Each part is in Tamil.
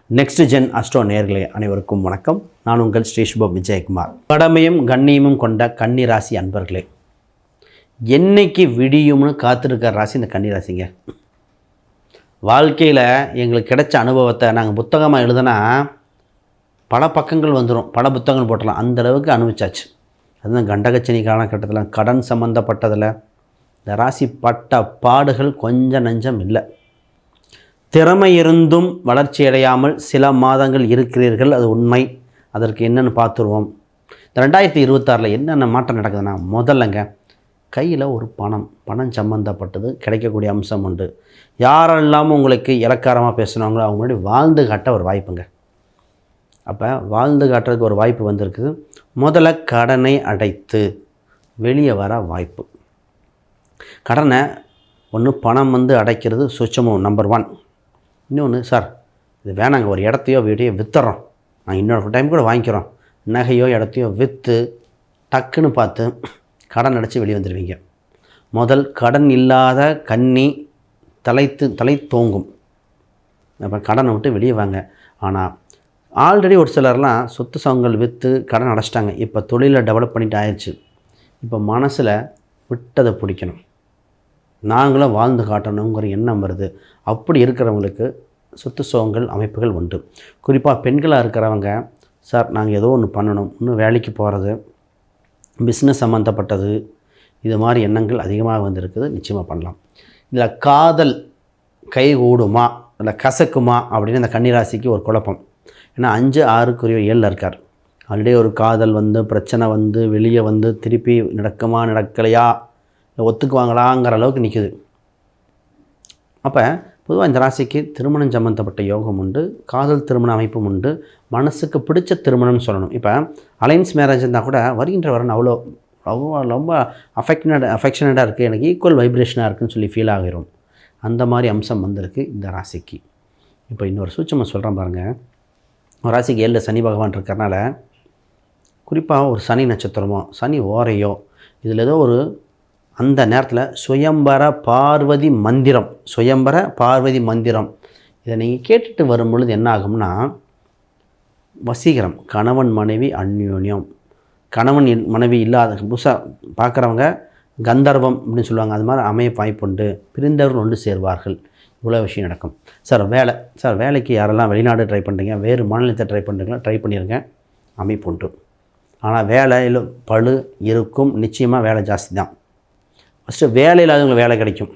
நெக்ஸ்ட் ஜென் அஸ்ட்ரோ நேயர்களே அனைவருக்கும் வணக்கம். நான் உங்கள் ஸ்ரீ சுப விஜயகுமார். கடமையும் கண்ணியமும் கொண்ட கன்னி ராசி அன்பர்களே, என்னைக்கு விடியும்னு காத்திருக்கிற ராசி இந்த கன்னி ராசிங்க. வாழ்க்கையில் எங்களுக்கு கிடைச்ச அனுபவத்தை நாங்கள் புத்தகமாக எழுதுனா பல பக்கங்கள் வந்துடும், பல புத்தகங்கள் போட்டலாம், அந்தளவுக்கு அனுபவிச்சாச்சு. அதுதான் கண்டகச்சனி காலகட்டத்தில் கடன் சம்மந்தப்பட்டதில் இந்த ராசி பட்ட பாடுகள் கொஞ்சம் நஞ்சம் இல்லை. திறமை இருந்தும் வளர்ச்சி அடையாமல் சில மாதங்கள் இருக்கிறீர்கள், அது உண்மை. அதற்கு என்னென்னு பார்த்துருவோம். இந்த 2026 என்னென்ன மாற்றம் நடக்குதுன்னா, முதல்லங்க கையில் ஒரு பணம் சம்மந்தப்பட்டது கிடைக்கக்கூடிய அம்சம் உண்டு. யாரெல்லாம் உங்களுக்கு இலக்காரமாக பேசுனாங்களோ அவங்க முன்னாடி வாழ்ந்து காட்ட ஒரு வாய்ப்புங்க. அப்போ வாழ்ந்து காட்டுறதுக்கு ஒரு வாய்ப்பு வந்திருக்குது. முதல்ல கடனை அடைத்து வெளியே வர வாய்ப்பு. கடனை ஒன்று பணம் அடைக்கிறது சுச்சமும் நம்பர் 1. இன்னொன்று, சார் இது வேணாங்க, ஒரு இடத்தையோ வீட்டையோ விற்றுறோம், நாங்கள் இன்னொரு டைம் கூட வாங்கிக்கிறோம், நகையோ இடத்தையோ விற்று டக்குன்னு பார்த்து கடன் அடைச்சி வெளியே வந்துடுவீங்க. முதல் கடன் இல்லாத கன்னி தலை தோங்கும். அப்போ கடனை விட்டு வெளியே வாங்க. ஆனால் ஆல்ரெடி ஒரு சிலர்லாம் சொத்து சவங்கள் விற்று கடன் அடைச்சிட்டாங்க. இப்போ தொழிலை டெவலப் பண்ணிட்டு ஆயிடுச்சு. இப்போ மனசில் விட்டதை பிடிக்கணும், நாங்களும் வாழ்ந்து காட்டணுங்கிற எண்ணம் வருது. அப்படி இருக்கிறவங்களுக்கு சொத்து சோகங்கள் அமைப்புகள் உண்டு. குறிப்பாக பெண்களாக இருக்கிறவங்க, சார் நாங்கள் ஏதோ ஒன்று பண்ணணும், இன்னும் வேலைக்கு போகிறது, பிஸ்னஸ் சம்மந்தப்பட்டது, இது மாதிரி எண்ணங்கள் அதிகமாக வந்திருக்குது. நிச்சயமாக பண்ணலாம். இதில் காதல் கைகூடுமா இல்லை கசக்குமா அப்படின்னு இந்த கன்னிராசிக்கு ஒரு குழப்பம். ஏன்னா 5, 6 7 இருக்கார். ஆல்ரெடி ஒரு காதல் பிரச்சனை வெளியே திருப்பி நடக்கலையா ஒத்துக்குவாங்களாங்கிற அளவுக்கு நிற்குது. அப்போ பொதுவாக இந்த ராசிக்கு திருமணம் சம்மந்தப்பட்ட யோகம் உண்டு, காதல் திருமண அமைப்பும் உண்டு, மனசுக்கு பிடிச்ச திருமணம்னு சொல்லணும். இப்போ அலைன்ஸ் மேரேஜ் இருந்தால் கூட வருகின்ற வரன் அவ்வளோ ரொம்ப அஃபெக்ஷனடாக இருக்குது, எனக்கு ஈக்குவல் வைப்ரேஷனாக இருக்குதுன்னு சொல்லி ஃபீல் ஆகிரும். அந்த மாதிரி அம்சம் வந்திருக்கு இந்த ராசிக்கு. இப்போ இன்னொரு சூட்சமாக சொல்கிறேன் பாருங்கள். ஒரு ராசிக்கு 7 சனி பகவான் இருக்கிறனால, குறிப்பாக ஒரு சனி நட்சத்திரமோ சனி ஓரையோ இதில் ஏதோ ஒரு அந்த நேரத்தில் சுயம்பர பார்வதி மந்திரம் இதை நீங்கள் கேட்டுட்டு வரும் பொழுது என்ன ஆகும்னா, வசீகரம், கணவன் மனைவி அந்யோன்யம், கணவன் மனைவி இல்லாத புதுசாக பார்க்குறவங்க கந்தர்வம் அப்படின்னு சொல்லுவாங்க, அது மாதிரி அமைய வாய்ப்புண்டு. பிரிந்தவர்கள் ஒன்று சேர்வார்கள். இவ்வளோ விஷயம் நடக்கும். சார் வேலைக்கு யாரெல்லாம் வெளிநாடு ட்ரை பண்ணுறீங்க, வேறு மாநிலத்தை ட்ரை பண்ணுறீங்களா, ட்ரை பண்ணிடுங்க, அமைப்பு உண்டு. ஆனால் வேலையில் பளு இருக்கும், நிச்சயமாக வேலை ஜாஸ்தி தான். ஃபஸ்ட்டு வேலை இல்லாதவங்களுக்கு வேலை கிடைக்கும்.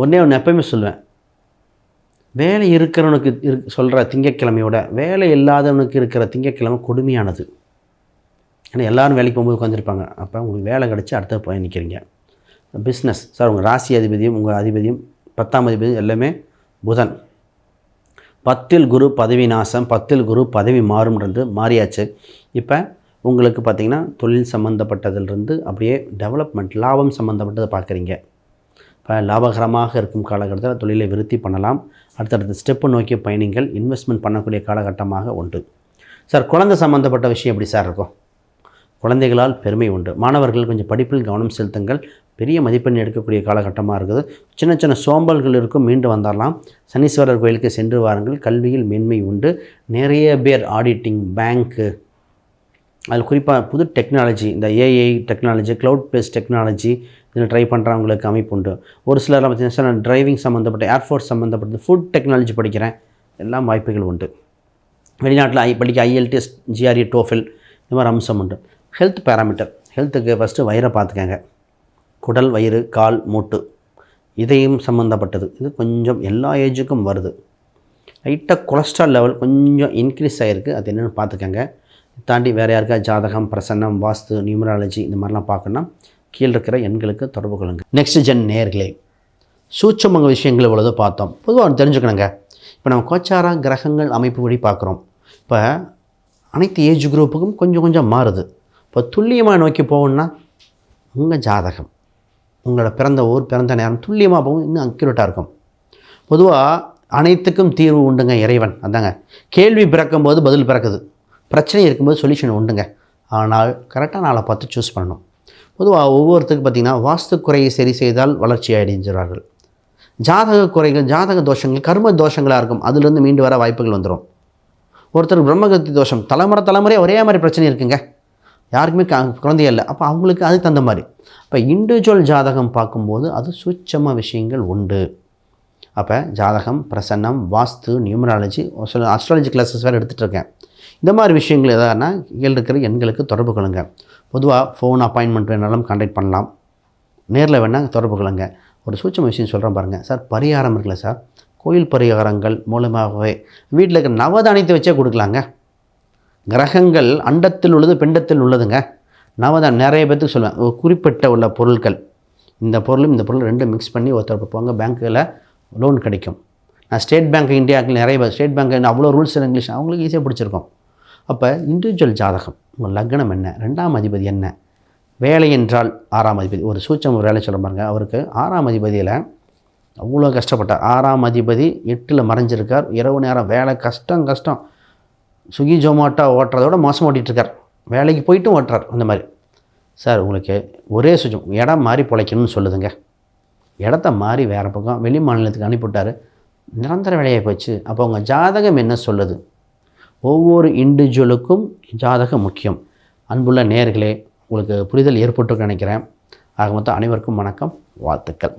ஒன்று எப்போயுமே சொல்லுவேன், வேலை இருக்கிறவனுக்கு சொல்கிற திங்கக்கிழமையோட வேலை இல்லாதவனுக்கு இருக்கிற திங்கக்கிழமை கொடுமையானது. ஏன்னா எல்லோரும் வேலைக்கு போகும்போது உட்காந்துருப்பாங்க. அப்போ உங்களுக்கு வேலை கிடச்சி அடுத்த போய் நிற்கிறீங்க. பிஸ்னஸ், சார் உங்கள் ராசி அதிபதியும் உங்கள் அதிபதியும் 10ஆம் அதிபதியும் எல்லாமே புதன். 10ல் குரு பதவி நாசம், 10ல் குரு பதவி மாறியாச்சு. இப்போ உங்களுக்கு பார்த்திங்கன்னா தொழில் சம்மந்தப்பட்டதிலிருந்து அப்படியே டெவலப்மெண்ட், லாபம் சம்மந்தப்பட்டதை பார்க்குறீங்க. இப்போ லாபகரமாக இருக்கும் காலகட்டத்தில் தொழிலை விருத்தி பண்ணலாம். அடுத்தடுத்த ஸ்டெப்பு நோக்கி பயணிகள், இன்வெஸ்ட்மெண்ட் பண்ணக்கூடிய காலகட்டமாக உண்டு. சார் குழந்தை சம்மந்தப்பட்ட விஷயம் எப்படி சார் இருக்கும்? குழந்தைகளால் பெருமை உண்டு. மாணவர்கள் கொஞ்சம் படிப்பில் கவனம் செலுத்துங்கள், பெரிய மதிப்பெண் எடுக்கக்கூடிய காலகட்டமாக இருக்குது. சின்ன சின்ன சோம்பல்கள் இருக்கும், மீண்டு வந்துடலாம். சனீஸ்வரர் கோயிலுக்கு சென்று வாருங்கள், கல்வியில் மேன்மை உண்டு. நிறைய பேர் ஆடிட்டிங், பேங்க்கு, அதில் குறிப்பாக புது டெக்னாலஜி, இந்த AI technology, cloud based technology இதில் ட்ரை பண்ணுறவங்களுக்கு அமைப்பு உண்டு. ஒரு சிலர் பார்த்திங்கன்னா நான் டிரைவிங் சம்மந்தப்பட்ட, ஏர்ஃபோர்ஸ் சம்மந்தப்பட்ட, ஃபுட் டெக்னாலஜி படிக்கிறேன், எல்லாம் வாய்ப்புகள் உண்டு. வெளிநாட்டில் படிக்க IELTS, GRE, TOEFL இந்த மாதிரி அம்சம் உண்டு. ஹெல்த் பேராமீட்டர், ஹெல்த்துக்கு ஃபஸ்ட்டு வயிறை பார்த்துக்கங்க. குடல், வயிறு, கால், மூட்டு, இதயம் சம்மந்தப்பட்டது. இது கொஞ்சம் எல்லா ஏஜுக்கும் வருது. லைட்டாக கொலஸ்ட்ரால் லெவல் கொஞ்சம் இன்க்ரீஸ் ஆகிருக்கு, அது என்னென்னு பார்த்துக்கங்க. தாண்டி வேறு யாருக்கா ஜாதகம், பிரசன்னம், வாஸ்து, நியூமராலஜி இந்த மாதிரிலாம் பார்க்கணுன்னா கீழே இருக்கிற எண்களுக்கு தொடர்பு கொள்ளுங்கள். நெக்ஸ்ட் ஜென் நேயர்களே, சூட்சமங்க விஷயங்கள் இவ்வளோ பார்த்தோம். பொதுவாக தெரிஞ்சுக்கணுங்க. இப்போ நம்ம கோச்சார கிரகங்கள் அமைப்புபடி பார்க்குறோம். இப்போ அனைத்து ஏஜ் குரூப்புக்கும் கொஞ்சம் மாறுது. இப்போ துல்லியமாக நோக்கி போகணுன்னா உங்கள் ஜாதகம், உங்களோட பிறந்த ஊர், பிறந்த நேரம் துல்லியமாக போகும், இன்னும் அக்யூரேட்டாக இருக்கும். பொதுவாக அனைத்துக்கும் தீர்வு உண்டுங்க இறைவன். அதாங்க, கேள்வி பிறக்கும்போது பதில் பிறக்குது, பிரச்சனை இருக்கும்போது சொல்யூஷன் உண்டுங்க. ஆனால் கரெக்டாக நாளை பார்த்து சூஸ் பண்ணணும். பொதுவாக ஒவ்வொருத்தருக்கு பார்த்திங்கன்னா வாஸ்து குறையை சரி செய்தால் வளர்ச்சி அடைஞ்சிறார்கள். ஜாதக குறைகள், ஜாதக தோஷங்கள், கர்ம தோஷங்களாக இருக்கும், அதுலேருந்து மீண்டு வர வாய்ப்புகள் வந்துடும். ஒருத்தருக்கு பிரம்மகத்தி தோஷம் தலைமுறையாக ஒரே மாதிரி பிரச்சனை இருக்குங்க, யாருக்குமே குழந்தையே இல்லை. அப்போ அவங்களுக்கு அதுக்கு தகுந்த மாதிரி இப்போ இண்டிவிஜுவல் ஜாதகம் பார்க்கும்போது அது சூட்சம விஷயங்கள் உண்டு. அப்போ ஜாதகம், பிரசன்னம், வாஸ்து, நியூமராலஜி, சில அஸ்ட்ராலஜி கிளாஸஸ் வேறு எடுத்துகிட்டு இருக்கேன். இந்த மாதிரி விஷயங்கள் எதானா கீழே இருக்கிற எண்களுக்கு தொடர்பு கொள்ளுங்க. பொதுவாக ஃபோன் அப்பாயின்மெண்ட் வேணாலும் கான்டாக்ட் பண்ணலாம், நேரில் வேணால் தொடர்பு கொள்ளுங்க. ஒரு சூட்சம விஷயம் சொல்கிறேன் பாருங்கள் சார். பரிகாரம் இருக்குல்ல சார், கோயில் பரிகாரங்கள் மூலமாகவே வீட்டில் இருக்கிற நவதானியத்தை வச்சே கொடுக்கலாங்க. கிரகங்கள் அண்டத்தில் உள்ளது, பிண்டத்தில் உள்ளதுங்க. நவதான் நிறைய பேர்த்துக்கு சொல்லுவேன், ஒரு குறிப்பிட்ட உள்ள பொருட்கள், இந்த பொருளும் இந்த பொருள் ரெண்டும் மிக்ஸ் பண்ணி ஒருத்தர் போங்க, பேங்க்கில் லோன் கிடைக்கும். நான் ஸ்டேட் பேங்க் இந்தியாவுக்கு நிறைய பேர் ஸ்டேட் பேங்க் அவ்வளோ ரூல்ஸ் அண்ட் இங்கிலீஷ் அவங்களுக்கு ஈஸியாக பிடிச்சிருக்கும். அப்போ இண்டிவிஜுவல் ஜாதகம், உங்கள் லக்னம் என்ன, 2ஆம் அதிபதி என்ன, வேலை என்றால் 6ஆம் அதிபதி. ஒரு சூட்சம வேலை சொல்ல பாருங்க, அவருக்கு 6ஆம் அதிபதியில் அவ்வளோ கஷ்டப்பட்டார். 6ஆம் அதிபதி 8ல் மறைஞ்சிருக்கார். இரவு நேரம் வேலை கஷ்டம். ஸ்விக்கி ஜொமேட்டோ ஓட்டுறதோட மோசம் ஓட்டிகிட்ருக்கார், வேலைக்கு போய்ட்டும் ஓட்டுறார். அந்த மாதிரி சார் உங்களுக்கு ஒரே சுஜம் இடம் மாறி பிழைக்கணும்னு சொல்லுதுங்க. இடத்த மாறி வேறு பக்கம் வெளி மாநிலத்துக்கு அனுப்பிவிட்டார், நிரந்தர வேலையாக போச்சு. அப்போ உங்கள் ஜாதகம் என்ன சொல்லுது? ஒவ்வொரு இண்டிவிஜுவலுக்கும் ஜாதகம் முக்கியம். அன்புள்ள நேயர்களே, உங்களுக்கு புரிதல் ஏற்பட்டுன்னு நினைக்கிறேன். ஆக மொத்தம் அனைவருக்கும் வணக்கம், வாழ்த்துக்கள்.